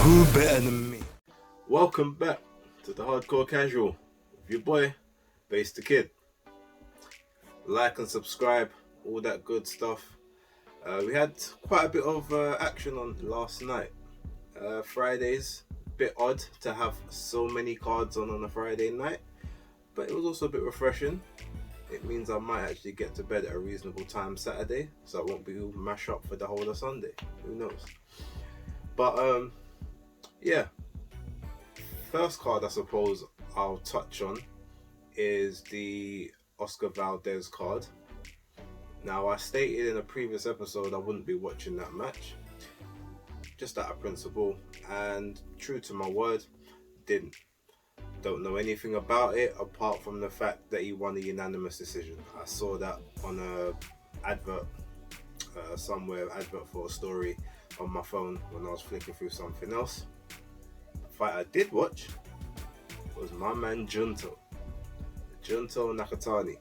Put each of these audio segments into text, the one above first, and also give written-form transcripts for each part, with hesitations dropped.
Who better than me? Welcome back to the Hardcore Casual with your boy, Base the Kid. Like and subscribe, all that good stuff. We had quite a bit of action on last night. Fridays, bit odd to have so many cards on a Friday night, but it was also a bit refreshing. It means I might actually get to bed at a reasonable time Saturday, so I won't be mash up for the whole of Sunday. Who knows? But yeah. First card I suppose I'll touch on is the Oscar Valdez card. Now, I stated in a previous episode I wouldn't be watching that match, just out of principle, and true to my word, didn't. Don't know anything about it apart from the fact that he won a unanimous decision. I saw that on a advert somewhere, advert for a story on my phone when I was flicking through something else. The fight I did watch was my man Junto Nakatani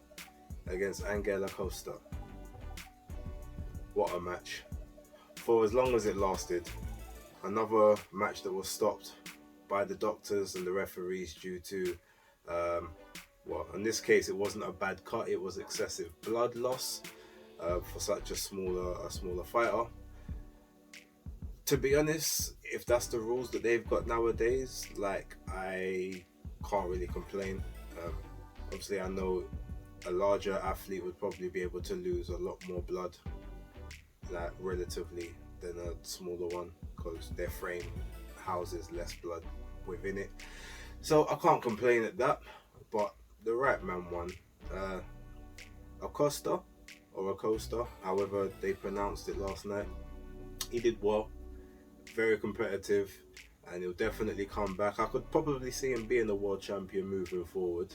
against Angela Costa. What a match. For as long as it lasted. Another match that was stopped by the doctors and the referees due to, well, in this case it wasn't a bad cut, it was excessive blood loss for such a smaller fighter. To be honest, if that's the rules that they've got nowadays, like, I can't really complain. Obviously, I know a larger athlete would probably be able to lose a lot more blood, like, relatively, than a smaller one, because their frame houses less blood within it. So I can't complain at that, but the right man won. Acosta, however they pronounced it last night, he did well, very competitive, and he'll definitely come back. I could probably see him being a world champion moving forward.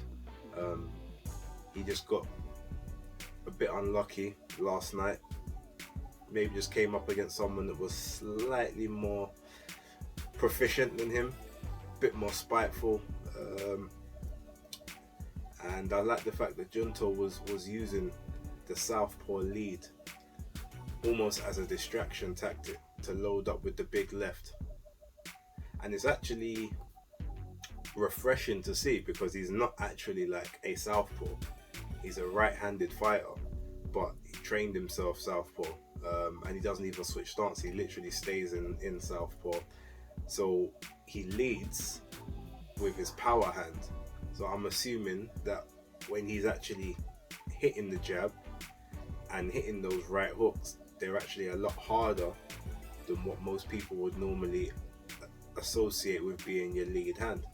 He just got a bit unlucky last night. Maybe just came up against someone that was slightly more proficient than him, a bit more spiteful. And I like the fact that Junto was using the southpaw lead almost as a distraction tactic to load up with the big left. And it's actually refreshing to see, because he's not actually like a southpaw. He's a right-handed fighter, but he trained himself southpaw, and he doesn't even switch stance. He literally stays in southpaw. So he leads with his power hand. So I'm assuming that when he's actually hitting the jab and hitting those right hooks, they're actually a lot harder than what most people would normally associate with being your lead hand.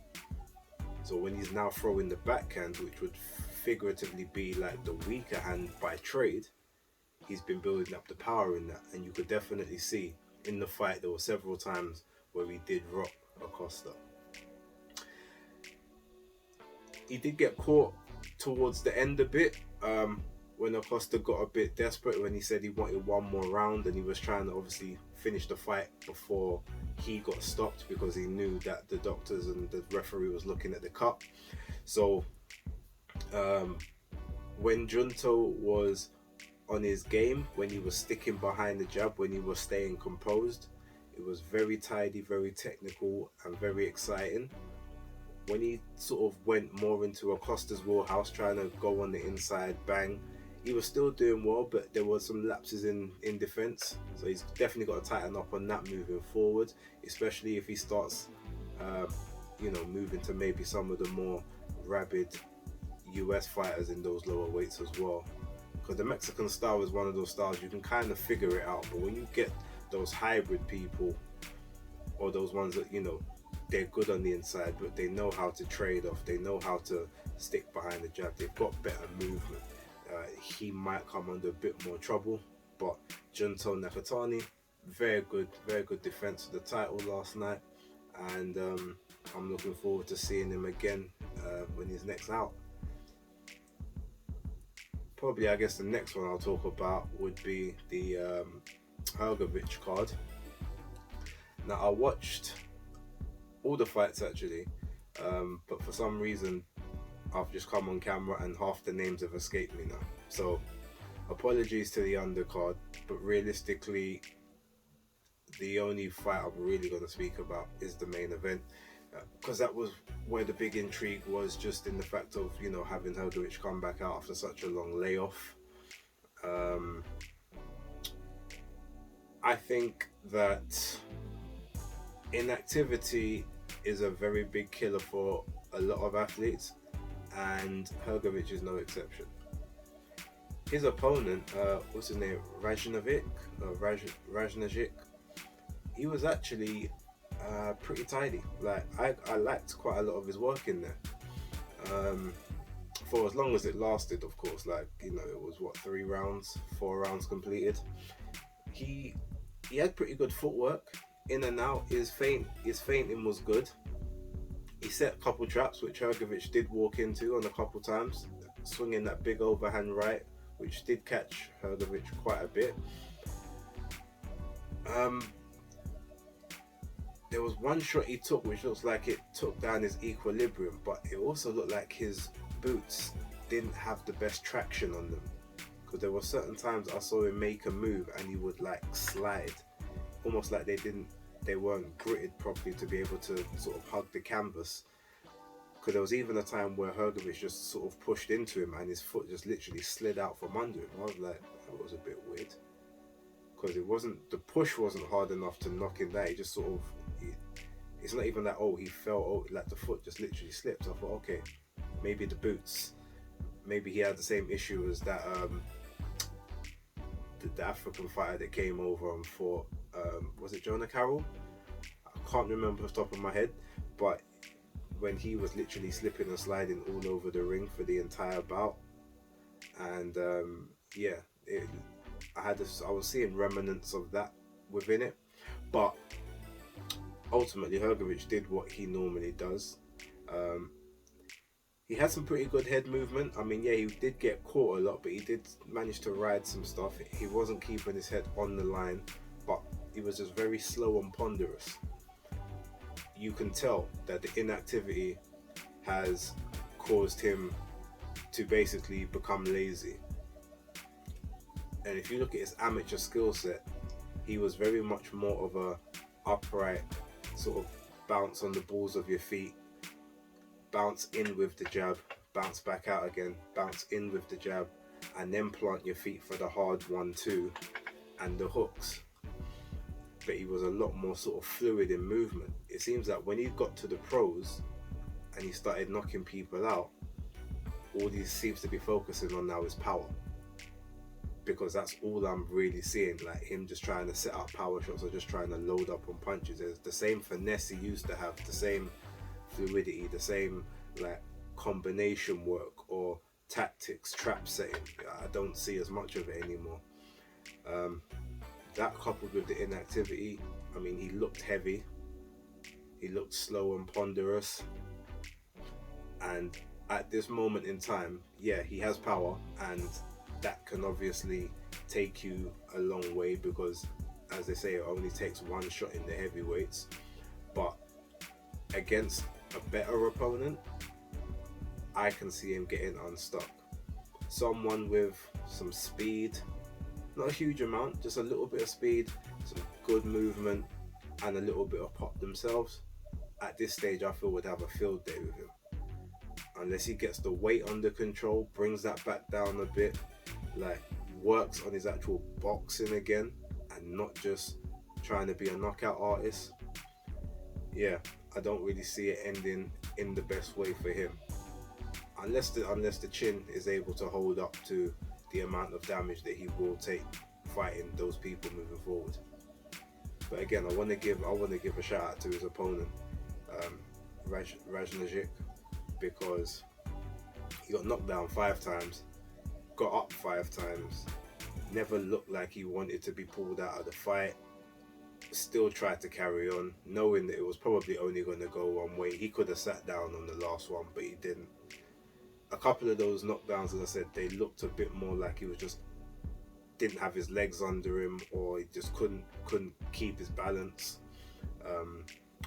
So when he's now throwing the backhand, which would figuratively be like the weaker hand by trade, he's been building up the power in that. And you could definitely see in the fight there were several times where he did rock Acosta. He did get caught towards the end a bit, when Acosta got a bit desperate, when he said he wanted one more round, and he was trying to obviously finish the fight before he got stopped, because he knew that the doctors and the referee was looking at the cut. So when Junto was on his game, when he was sticking behind the jab, when he was staying composed, it was very tidy, very technical, and very exciting. When he sort of went more into Acosta's wheelhouse, trying to go on the inside, bang, he was still doing well, but there were some lapses in defense. So he's definitely got to tighten up on that moving forward, especially if he starts, moving to maybe some of the more rabid US fighters in those lower weights as well. Because the Mexican style is one of those styles you can kind of figure it out, but when you get those hybrid people, or those ones that, they're good on the inside, but they know how to trade off, they know how to stick behind the jab, they've got better movement, he might come under a bit more trouble. But Junto Nakatani, very good defense of the title last night, and I'm looking forward to seeing him again when he's next out. Probably, I guess the next one I'll talk about would be the Hrgovic card. Now, I watched all the fights actually, but for some reason I've just come on camera and half the names have escaped me now. So apologies to the undercard, but realistically the only fight I'm really going to speak about is the main event, because that was where the big intrigue was, just in the fact of, you know, having Hrgović come back out after such a long layoff. Um, I think that inactivity is a very big killer for a lot of athletes, and Hrgović is no exception. His opponent, what's his name, Rajnajic, he was actually pretty tidy. Like I liked quite a lot of his work in there. Um, for as long as it lasted, of course. Like, you know, it was what, 3 rounds, 4 rounds completed. He he had pretty good footwork in and out. His feinting was good. He set a couple traps which Hrgović did walk into on a couple times, swinging that big overhand right, which did catch Hrgović quite a bit. Um, there was one shot he took which looks like it took down his equilibrium, but it also looked like his boots didn't have the best traction on them, because there were certain times I saw him make a move and he would like slide, almost like they weren't gritted properly to be able to sort of hug the canvas. Because there was even a time where Hrgović just sort of pushed into him and his foot just literally slid out from under him. I was like, that was a bit weird, because the push wasn't hard enough to knock him down. He just sort of, it's not even like, oh, he fell, oh, like the foot just literally slipped. I thought, okay, maybe the boots, maybe he had the same issue as that the African fighter that came over and fought, was it Jonah Carroll? I can't remember off the top of my head, but when he was literally slipping and sliding all over the ring for the entire bout, and yeah, I was seeing remnants of that within it, but ultimately Hrgović did what he normally does. He had some pretty good head movement. I mean, yeah, he did get caught a lot, but he did manage to ride some stuff. He wasn't keeping his head on the line, but he was just very slow and ponderous. You can tell that the inactivity has caused him to basically become lazy. And if you look at his amateur skill set, he was very much more of a upright sort of bounce on the balls of your feet, bounce in with the jab, bounce back out again, bounce in with the jab, and then plant your feet for the hard 1-2 and the hooks. But he was a lot more sort of fluid in movement. It seems that when he got to the pros and he started knocking people out, all he seems to be focusing on now is power, because that's all I'm really seeing, like him just trying to set up power shots or just trying to load up on punches. There's the same finesse he used to have, the same fluidity, the same like combination work or tactics, trap setting. I don't see as much of it anymore. That coupled with the inactivity, I mean, he looked heavy, he looked slow and ponderous, and at this moment in time, yeah, he has power, and that can obviously take you a long way, because as they say, it only takes one shot in the heavyweights. But against a better opponent, I can see him getting unstuck. Someone with some speed, not a huge amount, just a little bit of speed, some good movement, and a little bit of pop themselves, at this stage I feel would have a field day with him. Unless he gets the weight under control, brings that back down a bit, like works on his actual boxing again, and not just trying to be a knockout artist. Yeah, I don't really see it ending in the best way for him, unless the chin is able to hold up to the amount of damage that he will take fighting those people moving forward. But again, I want to give a shout out to his opponent, Rajnajic, because he got knocked down 5 times, got up 5 times, never looked like he wanted to be pulled out of the fight, still tried to carry on, knowing that it was probably only going to go one way. He could have sat down on the last one, but he didn't. A couple of those knockdowns, as I said, they looked a bit more like he was just didn't have his legs under him, or he just couldn't keep his balance,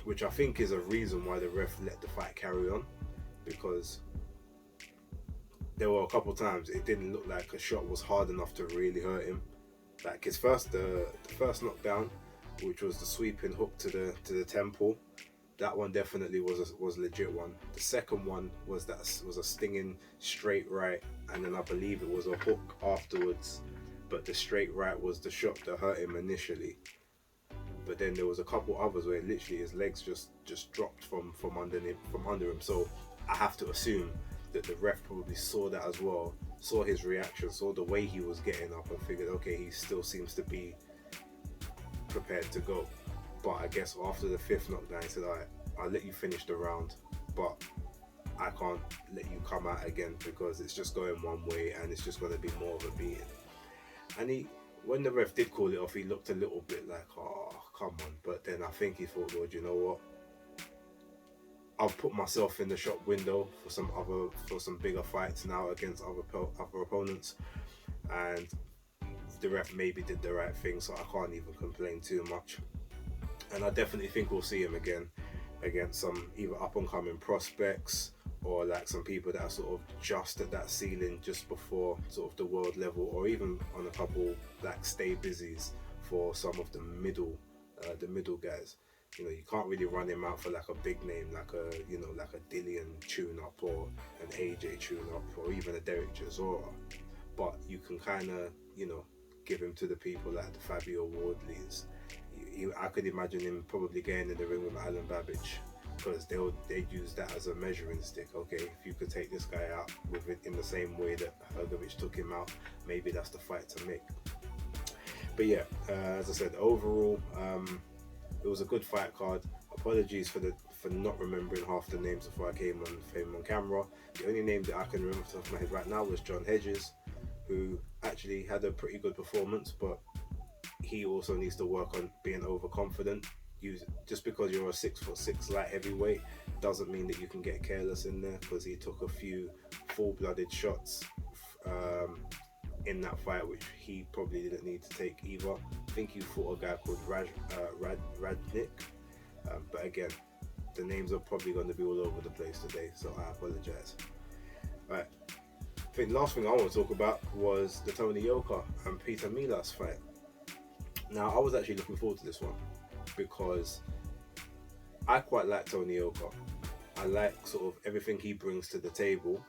which I think is a reason why the ref let the fight carry on, because there were a couple times it didn't look like a shot was hard enough to really hurt him. Like his the first knockdown, which was the sweeping hook to the temple. That one definitely was a legit one. The second one was a stinging straight right, and then I believe it was a hook afterwards. But the straight right was the shot that hurt him initially. But then there was a couple others where literally his legs just dropped from under him. So I have to assume that the ref probably saw that as well, saw his reaction, saw the way he was getting up, and figured, okay, he still seems to be prepared to go. But I guess after the fifth knockdown, he said, all right, I'll let you finish the round, but I can't let you come out again because it's just going one way and it's just going to be more of a beating. And when the ref did call it off, he looked a little bit like, oh, come on. But then I think he thought, Lord, you know what? I'll put myself in the shop window for some bigger fights now against other opponents, and the ref maybe did the right thing, so I can't even complain too much. And I definitely think we'll see him again against some either up and coming prospects or like some people that are sort of just at that ceiling just before sort of the world level, or even on a couple like stay busies for some of the middle guys. You know, you can't really run him out for like a big name like a Dillian tune-up or an AJ tune-up or even a Derek Chisora, but you can kind of, you know, give him to the people like the Fabio Wardleys. I could imagine him probably getting in the ring with Alan Babbage, because they'd use that as a measuring stick. Okay, if you could take this guy out with it in the same way that Hrgović took him out, maybe that's the fight to make. But yeah, as I said, overall, it was a good fight card. Apologies for not remembering half the names before I came on camera. The only name that I can remember off the top of my head right now was John Hedges, who actually had a pretty good performance, but he also needs to work on being overconfident. Just because you're a 6'6" light heavyweight doesn't mean that you can get careless in there, because he took a few full-blooded shots in that fight, which he probably didn't need to take either. I think he fought a guy called Radnik, but again, the names are probably going to be all over the place today, so I apologize. Right, I think the last thing I want to talk about was the Tony Yoka and Peter Milas fight. Now, I was actually looking forward to this one because I quite like Tony Yoka. I like sort of everything he brings to the table.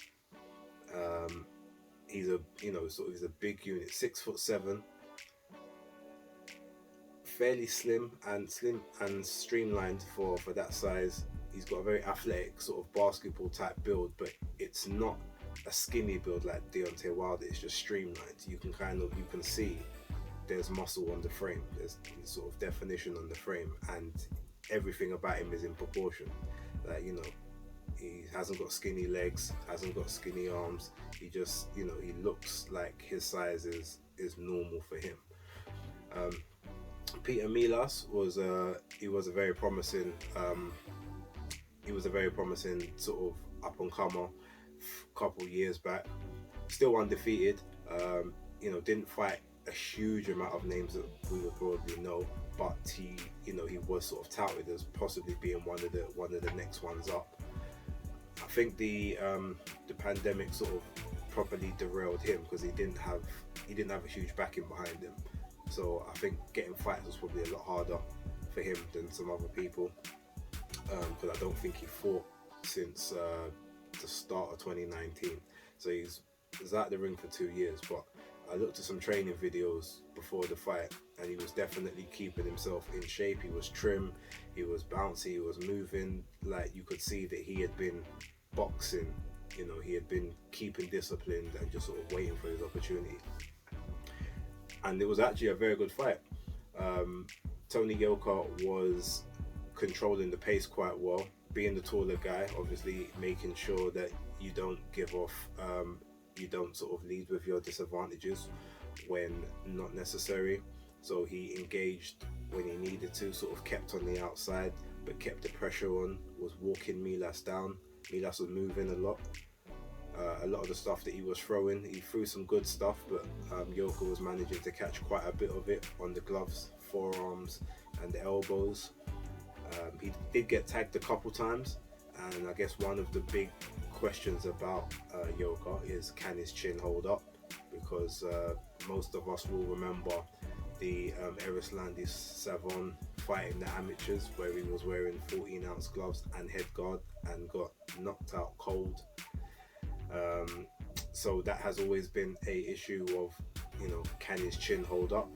He's a big unit, 6'7", fairly slim and streamlined for that size. He's got a very athletic sort of basketball type build, but it's not a skinny build like Deontay Wilder. It's just streamlined. You can see there's muscle on the frame, there's sort of definition on the frame, and everything about him is in proportion. Like, you know, he hasn't got skinny legs, hasn't got skinny arms. He just, you know, he looks like his size is normal for him. Peter Milas was a very promising sort of up and comer a couple years back. Still undefeated. Didn't fight a huge amount of names that we would probably know, but he was sort of touted as possibly being one of the next ones up. I think the pandemic sort of properly derailed him because he didn't have a huge backing behind him. So I think getting fights was probably a lot harder for him than some other people, because I don't think he fought since the start of 2019. So he's out the ring for 2 years, but I looked at some training videos before the fight and he was definitely keeping himself in shape. He was trim, he was bouncy, he was moving. Like, you could see that he had been boxing, you know, he had been keeping disciplined and just sort of waiting for his opportunity. And it was actually a very good fight. Tony Yoka was controlling the pace quite well, being the taller guy, obviously making sure that you don't give off, you don't sort of lead with your disadvantages when not necessary. So he engaged when he needed to, sort of kept on the outside, but kept the pressure on, was walking Milas down. Milas was moving a lot. A lot of the stuff that he was throwing, he threw some good stuff, but Yoka was managing to catch quite a bit of it on the gloves, forearms and the elbows. He did get tagged a couple times, and I guess one of the big questions about Yoka is, can his chin hold up? Because most of us will remember the Erislandy Savon fight in the amateurs, where he was wearing 14-ounce gloves and head guard and got knocked out cold. So that has always been a issue of, can his chin hold up?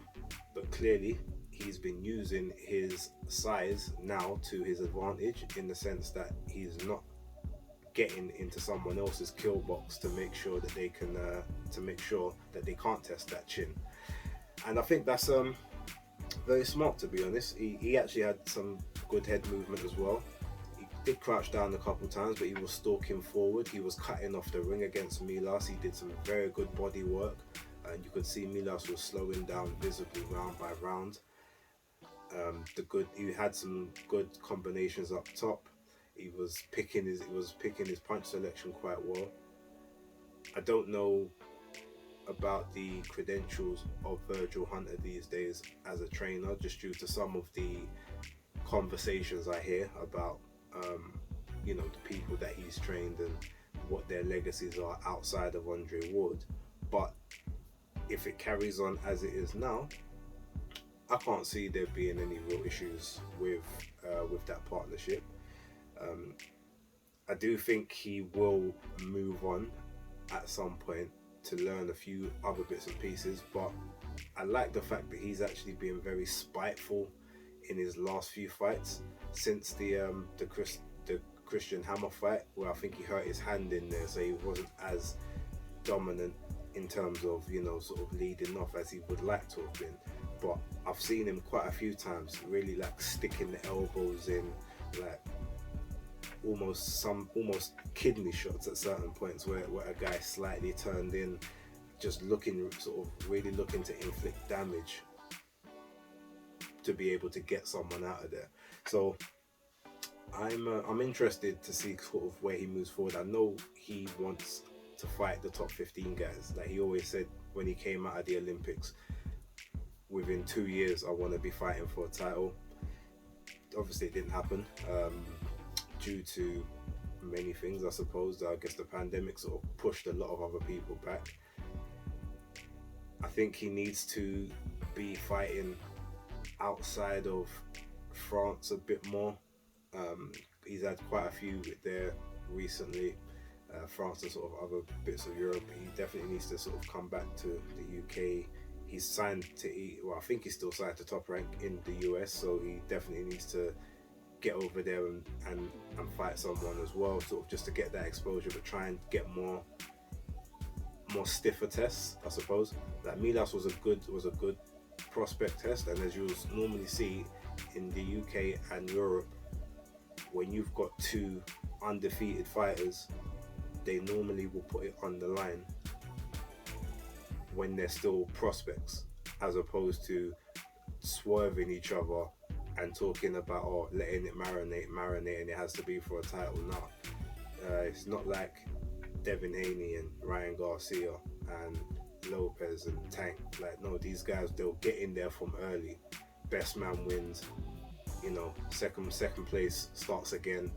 But clearly he's been using his size now to his advantage, in the sense that he's not getting into someone else's kill box to make sure that they can they can't test that chin. And I think that's very smart, to be honest. He actually had some good head movement as well. He did crouch down a couple times, but he was stalking forward. He was cutting off the ring against Milas. He did some very good body work, and you could see Milas was slowing down visibly round by round. He had some good combinations up top. He was picking his punch selection quite well. I don't know about the credentials of Virgil Hunter these days as a trainer, just due to some of the conversations I hear about the people that he's trained and what their legacies are outside of Andre Ward. But if it carries on as it is now, I can't see there being any real issues with that partnership. I do think he will move on at some point to learn a few other bits and pieces, but I like the fact that he's actually been very spiteful in his last few fights since the Christian Hammer fight, where I think he hurt his hand in there, so he wasn't as dominant in terms of sort of leading off as he would like to have been. But I've seen him quite a few times really like sticking the elbows in, like almost kidney shots at certain points, where a guy slightly turned in, just really looking to inflict damage to be able to get someone out of there. So I'm interested to see sort of where he moves forward. I know he wants to fight the top 15 guys. Like he always said when he came out of the Olympics, within 2 years I want to be fighting for a title. Obviously it didn't happen due to many things, I suppose. I guess the pandemic sort of pushed a lot of other people back. I think he needs to be fighting outside of France a bit more. He's had quite a few there recently, France and sort of other bits of Europe. He definitely needs to sort of come back to the UK. He's signed to, I think he's still signed to Top Rank in the US, so he definitely needs to get over there and fight someone as well, sort of just to get that exposure, but try and get more stiffer tests, I suppose. Like Milas was a good prospect test, and as you'll normally see in the UK and Europe, when you've got two undefeated fighters, they normally will put it on the line when they're still prospects, as opposed to swerving each other and talking about letting it marinate and it has to be for a title. Now it's not like Devin Haney and Ryan Garcia and Lopez and Tank. Like, no, these guys, they'll get in there from early. Best man wins, second place starts again,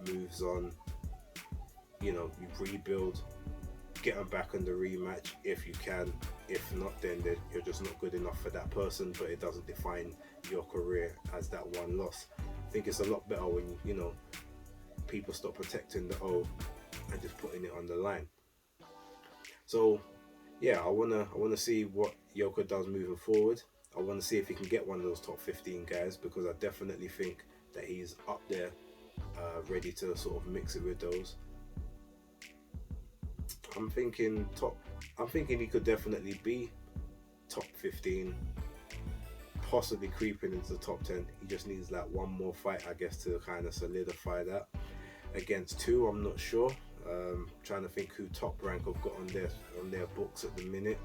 moves on, you rebuild, get them back on the rematch if you can. If not, then you're just not good enough for that person, but it doesn't define your career as that one loss. I think it's a lot better when people stop protecting the O and just putting it on the line. So yeah, I wanna see what Yoka does moving forward. I want to see if he can get one of those top 15 guys, because I definitely think that he's up there, ready to sort of mix it with those. I'm thinking he could definitely be top 15, possibly creeping into the top 10. He just needs like one more fight, I guess, to kind of solidify that. Against two, I'm not sure. Trying to think who Top Rank have got on their books at the minute,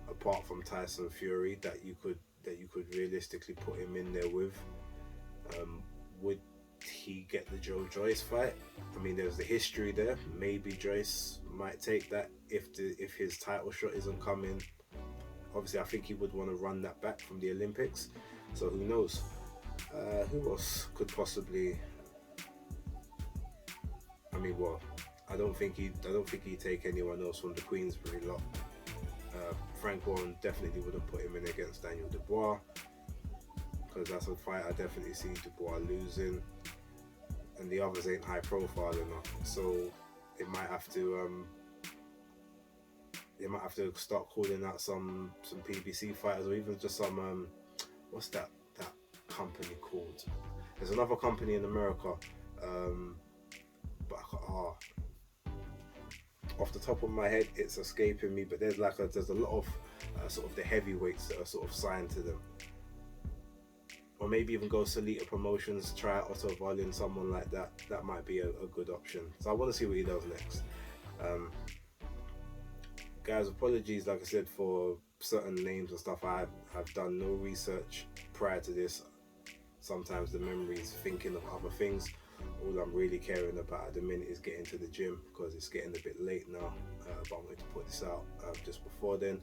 apart from Tyson Fury, that you could realistically put him in there with. Would he get the Joe Joyce fight? I mean, there's the history there. Maybe Joyce might take that if his title shot isn't coming. Obviously, I think he would want to run that back from the Olympics. So who knows? Who else could possibly? I mean, well, I don't think he'd take anyone else from the Queensbury lot. Frank Warren definitely wouldn't put him in against Daniel Dubois, because that's a fight I definitely see Dubois losing, and the others ain't high profile enough. So they might have to start calling out some PBC fighters, or even just some what's that company called? There's another company in America, but off the top of my head it's escaping me. But there's a lot of sort of the heavyweights that are sort of signed to them, or maybe even go Salita Promotions, try out Otto Wallin, someone like that. That might be a good option. So I want to see what he does next. Guys, apologies, like I said, for certain names and stuff. I've done no research prior to this. Sometimes the memory is thinking of other things. All I'm really caring about at the minute is getting to the gym, because it's getting a bit late now. But I wanted to put this out just before then.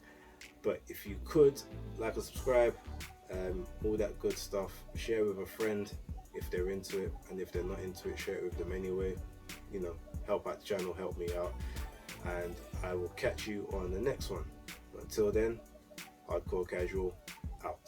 But if you could like and subscribe, all that good stuff, share with a friend if they're into it, and if they're not into it, share it with them anyway. You know, help out the channel, help me out, and I will catch you on the next one. But until then, Hardcore Casual out.